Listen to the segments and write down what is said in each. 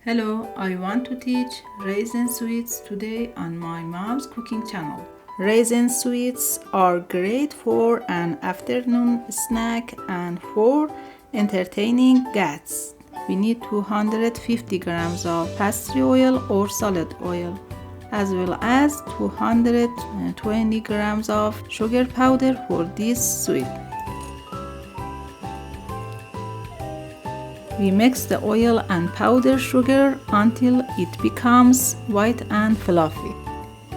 Hello, I want to teach raisin sweets today on my mom's cooking channel. Raisin sweets are great for an afternoon snack and for entertaining guests. We need 250 grams of pastry oil or salad oil, as well as 220 grams of sugar powder for this sweet. We mix the oil and powdered sugar until it becomes white and fluffy.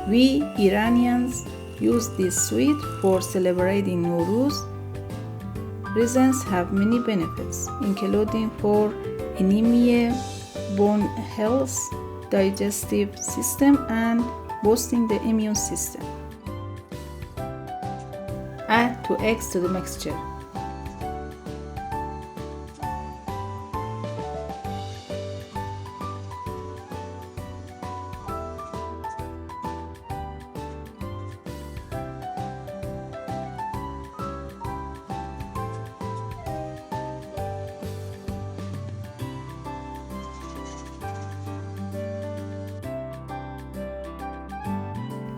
We Iranians use this sweet for celebrating Nowruz. Raisins have many benefits, including for anemia, bone health, digestive system, and boosting the immune system. Add 2 eggs to the mixture.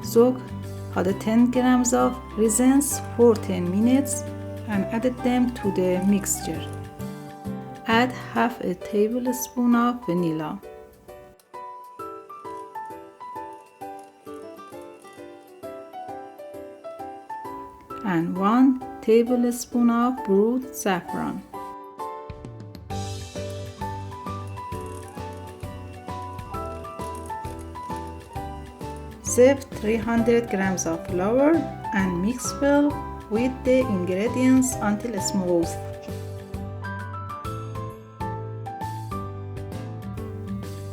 Soak 10 grams of raisins for 10 minutes and add them to the mixture. Add half a tablespoon of vanilla. And 1 tablespoon of brewed saffron. Sift 300 grams of flour and mix well with the ingredients until smooth.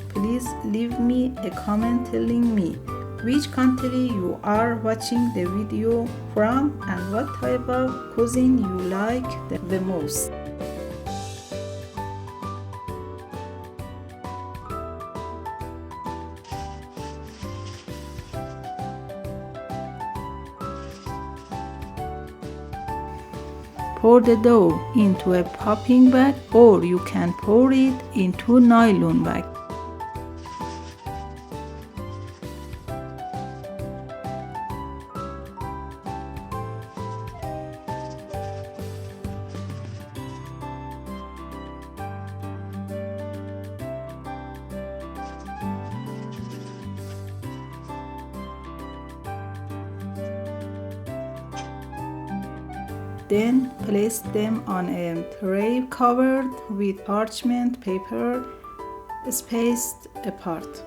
Please leave me a comment telling me which country you are watching the video from and what type of cuisine you like the most. Pour the dough into a popping bag, or you can pour it into a nylon bag. Then place them on a tray covered with parchment paper spaced apart.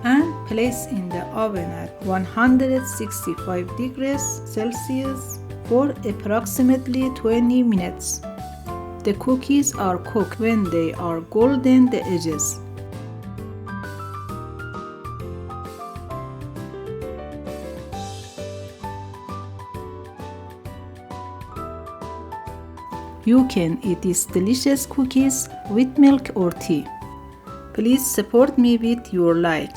And place in the oven at 165 degrees Celsius for approximately 20 minutes. The cookies are cooked when they are golden the edges. You can eat these delicious cookies with milk or tea. Please support me with your like.